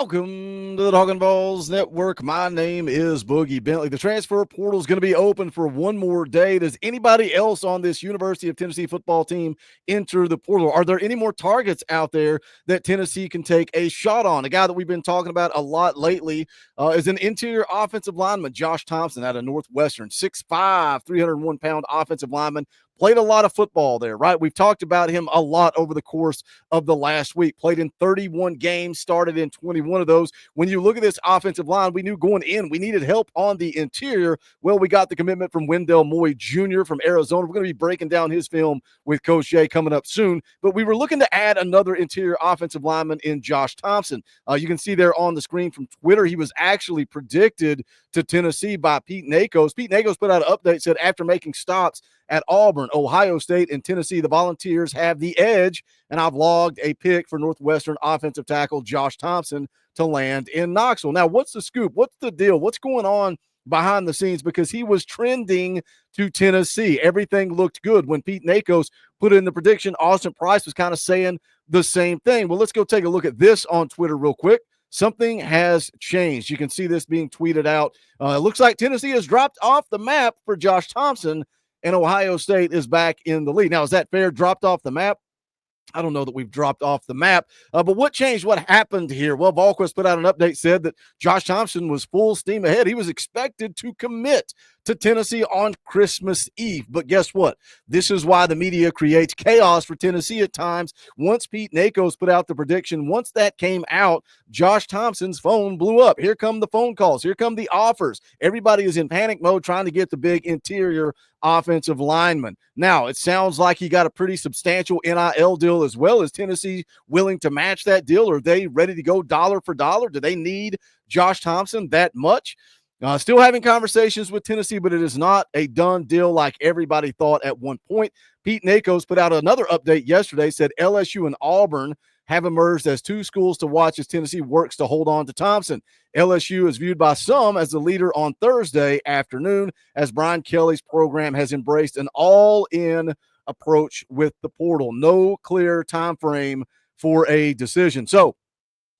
Welcome to the Talkin VAWLS Network. My name is Boogie Bentley. The transfer portal is going to be open for one more day. Does anybody else on this University of Tennessee football team enter the portal? Are there any more targets out there that Tennessee can take a shot on? A guy that we've been talking about a lot lately is an interior offensive lineman, Josh Thompson out of Northwestern, 6'5", 301-pound offensive lineman. Played a lot of football there, right? We've talked about him a lot over the course of the last week. Played in 31 games, started in 21 of those. When you look at this offensive line, we knew going in we needed help on the interior. Well, we got the commitment from Wendell Moy Jr. from Arizona. We're going to be breaking down his film with Coach Jay coming up soon. But we were looking to add another interior offensive lineman in Josh Thompson. You can see there on the screen from Twitter, he was actually predicted to Tennessee by Pete Nakos. Pete Nakos put out an update, said after making stops at Auburn, Ohio State, and Tennessee, the Volunteers have the edge, and I've logged a pick for Northwestern offensive tackle Josh Thompson to land in Knoxville. Now, what's the scoop? What's the deal? What's going on behind the scenes? Because he was trending to Tennessee. Everything looked good. When Pete Nakos put in the prediction, Austin Price was kind of saying the same thing. Well, let's go take a look at this on Twitter real quick. Something has changed. You can see this being tweeted out. It looks like Tennessee has dropped off the map for Josh Thompson, and Ohio State is back in the lead. Now, is that fair? Dropped off the map? I don't know that we've dropped off the map, but what changed? What happened here? Well, Volquist put out an update, said that Josh Thompson was full steam ahead. He was expected to commit to Tennessee on Christmas Eve. But guess what? This is why the media creates chaos for Tennessee at times. Once Pete Nakos put out the prediction, once that came out, Josh Thompson's phone blew up. Here come the phone calls. Here come the offers. Everybody is in panic mode trying to get the big interior offensive lineman. Now, it sounds like he got a pretty substantial NIL deal as well. Is Tennessee willing to match that deal? Are they ready to go dollar for dollar? Do they need Josh Thompson that much? Still having conversations with Tennessee, but it is not a done deal like everybody thought at one point. Pete Nakos put out another update yesterday, said LSU and Auburn have emerged as two schools to watch as Tennessee works to hold on to Thompson. LSU is viewed by some as the leader on Thursday afternoon, as Brian Kelly's program has embraced an all-in approach with the portal. No clear time frame for a decision. So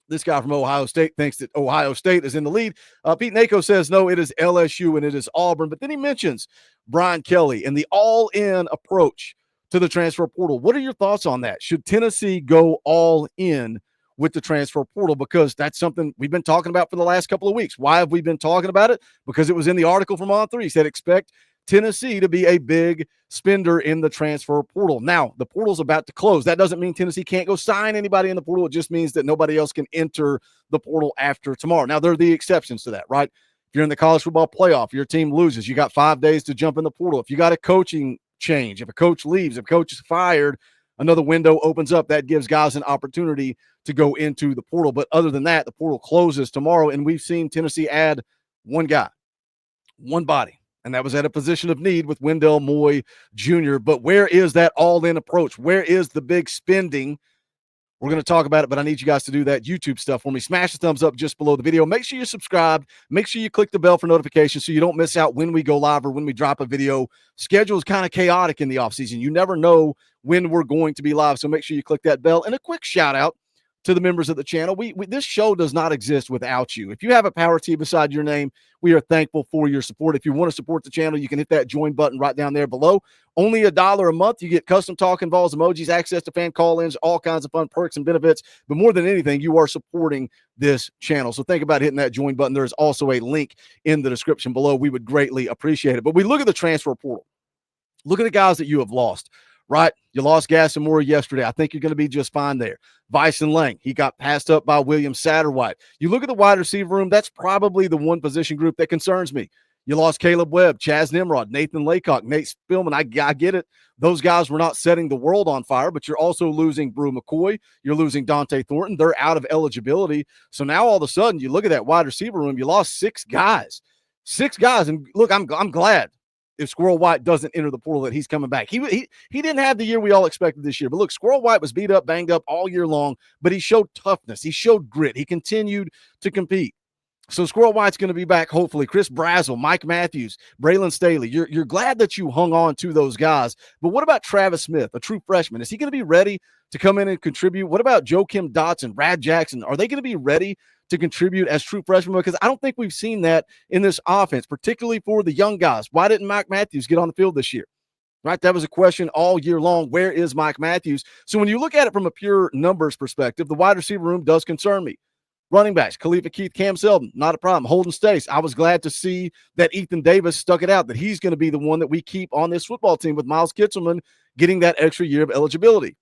this guy from Ohio State thinks that Ohio State is in the lead. Pete Nakos says, no, it is LSU and it is Auburn. But then he mentions Brian Kelly and the all-in approach to the transfer portal. What are your thoughts on that? Should Tennessee go all in with the transfer portal? Because that's something we've been talking about for the last couple of weeks. Why have we been talking about it? Because it was in the article from On3. He said, expect Tennessee to be a big spender in the transfer portal. Now, the portal's about to close. That doesn't mean Tennessee can't go sign anybody in the portal. It just means that nobody else can enter the portal after tomorrow. Now, there are the exceptions to that, right? If you're in the college football playoff, your team loses, you got 5 days to jump in the portal. If you got a coaching change, if a coach leaves, if a coach is fired, another window opens up. That gives guys an opportunity to go into the portal. But other than that, the portal closes tomorrow, and we've seen Tennessee add one guy, one body. And that was at a position of need with Wendell Moy Jr. But where is that all-in approach? Where is the big spending? We're going to talk about it, but I need you guys to do that YouTube stuff for me. Smash the thumbs up just below the video. Make sure you subscribe. Make sure you click the bell for notifications so you don't miss out when we go live or when we drop a video. Schedule is kind of chaotic in the offseason. You never know when we're going to be live, so make sure you click that bell. And a quick shout-out to the members of the channel. This show does not exist without you. If you have a Power T beside your name, we are thankful for your support. If you want to support the channel, you can hit that join button right down there below. Only $1 a month. You get custom Talkin VAWLS emojis, access to fan call-ins, all kinds of fun perks and benefits. But more than anything, you are supporting this channel. So think about hitting that join button. There is also a link in the description below. We would greatly appreciate it. But we look at the transfer portal. Look at the guys that you have lost. Right? You lost Gas and Moore yesterday. I think you're going to be just fine there. Vyson Lang, he got passed up by William Satterwhite. You look at the wide receiver room, that's probably the one position group that concerns me. You lost Caleb Webb, Chaz Nimrod, Nathan Laycock, Nate Spillman. I get it. Those guys were not setting the world on fire, but you're also losing Brew McCoy. You're losing Dante Thornton. They're out of eligibility. So now all of a sudden you look at that wide receiver room, you lost 6 guys. 6 guys. And look, I'm glad if Squirrel White doesn't enter the portal that he's coming back. He didn't have the year we all expected this year. But look, Squirrel White was beat up, banged up all year long, but he showed toughness. He showed grit. He continued to compete. So Squirrel White's going to be back, hopefully. Chris Brazel, Mike Matthews, Braylon Staley. You're glad that you hung on to those guys. But what about Travis Smith, a true freshman? Is he going to be ready to come in and contribute? What about Joakim Dotson, Brad Jackson? Are they going to be ready to contribute as true freshmen? Because I don't think we've seen that in this offense, particularly for the young guys. Why didn't Mike Matthews get on the field this year? Right? That was a question all year long. Where is Mike Matthews? So when you look at it from a pure numbers perspective, the wide receiver room does concern me. Running backs, Khalifa Keith, Cam Seldon, not a problem. Holden Stace, I was glad to see that Ethan Davis stuck it out, that he's going to be the one that we keep on this football team with Miles Kitselman getting that extra year of eligibility.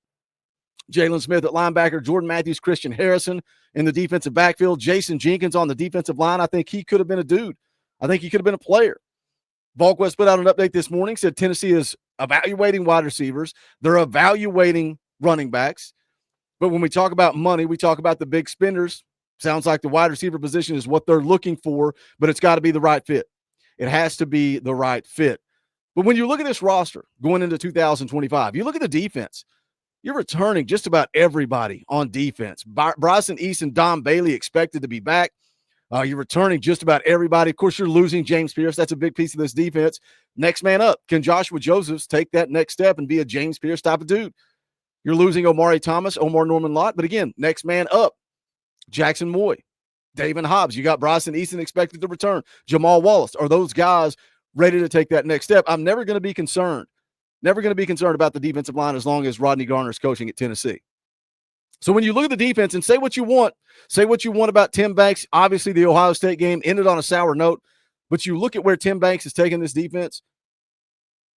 Jalen Smith at linebacker, Jordan Matthews, Christian Harrison in the defensive backfield, Jason Jenkins on the defensive line. I think he could have been a dude. I think he could have been a player. VolQuest put out an update this morning, said Tennessee is evaluating wide receivers. They're evaluating running backs. But when we talk about money, we talk about the big spenders. Sounds like the wide receiver position is what they're looking for, but it's got to be the right fit. It has to be the right fit. But when you look at this roster going into 2025, you look at the defense, you're returning just about everybody on defense. Bryson East and Don Bailey expected to be back. You're returning just about everybody. Of course, you're losing James Pierce. That's a big piece of this defense. Next man up. Can Joshua Josephs take that next step and be a James Pierce type of dude? You're losing Omari Thomas, Omar Norman Lott. But again, next man up. Jackson Moy, David Hobbs. You got Bryson Easton expected to return. Jamal Wallace. Are those guys ready to take that next step? I'm never going to be concerned. Never going to be concerned about the defensive line as long as Rodney Garner is coaching at Tennessee. So when you look at the defense and say what you want about Tim Banks. Obviously, the Ohio State game ended on a sour note, but you look at where Tim Banks has taken this defense.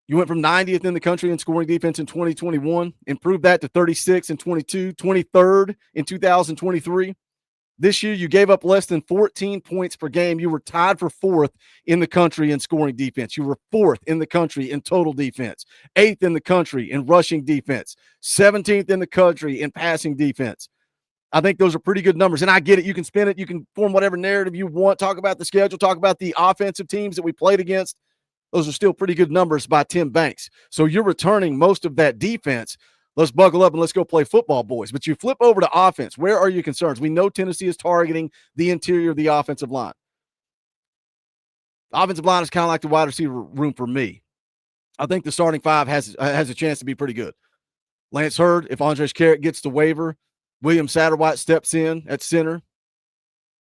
You went from 90th in the country in scoring defense in 2021, improved that to 36 in 22, 23rd in 2023. This year, you gave up less than 14 points per game. You were tied for 4th in the country in scoring defense. You were 4th in the country in total defense, 8th in the country in rushing defense, 17th in the country in passing defense. I think those are pretty good numbers. And I get it. You can spin it. You can form whatever narrative you want. Talk about the schedule. Talk about the offensive teams that we played against. Those are still pretty good numbers by Tim Banks. So you're returning most of that defense. Let's buckle up and let's go play football, boys. But you flip over to offense. Where are your concerns? We know Tennessee is targeting the interior of the offensive line. The offensive line is kind of like the wide receiver room for me. I think the starting five has a chance to be pretty good. Lance Hurd, if Andres Carrot gets the waiver, William Satterwhite steps in at center.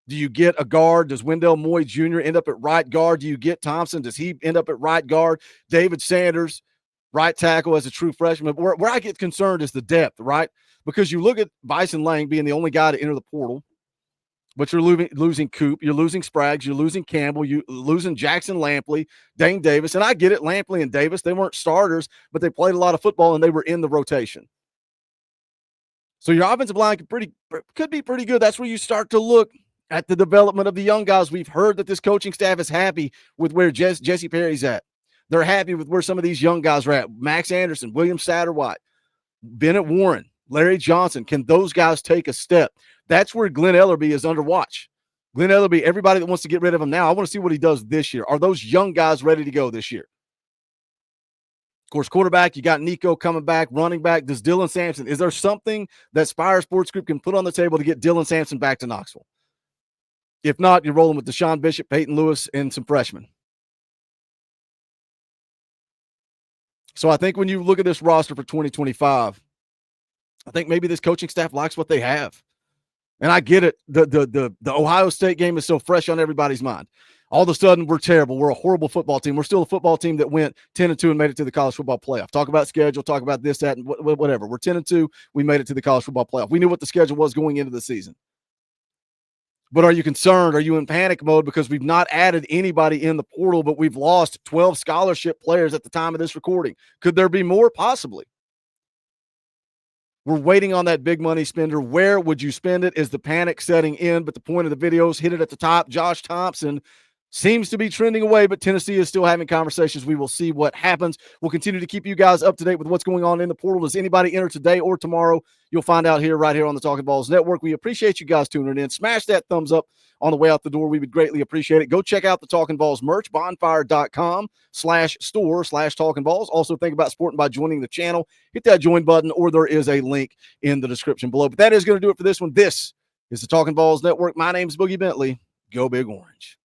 Do you get a guard? Does Wendell Moy Jr. end up at right guard? Do you get Thompson? Does he end up at right guard? David Sanders, right tackle as a true freshman. Where I get concerned is the depth, right? Because you look at Bison Lang being the only guy to enter the portal, but you're losing Coop, you're losing Spraggs, you're losing Campbell, you're losing Jackson Lampley, Dane Davis. And I get it, Lampley and Davis, they weren't starters, but they played a lot of football and they were in the rotation. So your offensive line could be pretty good. That's where you start to look at the development of the young guys. We've heard that this coaching staff is happy with where Jesse Perry's at. They're happy with where some of these young guys are at. Max Anderson, William Satterwhite, Bennett Warren, Larry Johnson. Can those guys take a step? That's where Glenn Ellerby is under watch. Glenn Ellerby, everybody that wants to get rid of him now, I want to see what he does this year. Are those young guys ready to go this year? Of course, quarterback, you got Nico coming back. Running back, does Dylan Sampson, is there something that Spire Sports Group can put on the table to get Dylan Sampson back to Knoxville? If not, you're rolling with Deshaun Bishop, Peyton Lewis, and some freshmen. So I think when you look at this roster for 2025, I think maybe this coaching staff likes what they have. And I get it. The Ohio State game is so fresh on everybody's mind. All of a sudden, we're terrible. We're a horrible football team. We're still a football team that went 10-2 and made it to the college football playoff. Talk about schedule, talk about this, that, and whatever. We're 10-2. We made it to the college football playoff. We knew what the schedule was going into the season. But are you concerned? Are you in panic mode because we've not added anybody in the portal, but we've lost 12 scholarship players at the time of this recording? Could there be more? Possibly. We're waiting on that big money spender. Where would you spend it? Is the panic setting in? But the point of the videos, hit it at the top. Josh Thompson seems to be trending away, but Tennessee is still having conversations. We will see what happens. We'll continue to keep you guys up to date with what's going on in the portal. Does anybody enter today or tomorrow? You'll find out right here on the Talkin VAWLS Network. We appreciate you guys tuning in. Smash that thumbs up on the way out the door. We would greatly appreciate it. Go check out the Talkin VAWLS merch, bonfire.com/store/Talkin VAWLS. Also think about supporting by joining the channel. Hit that join button, or there is a link in the description below. But that is going to do it for this one. This is the Talkin VAWLS Network. My name is Boogie Bentley. Go Big Orange.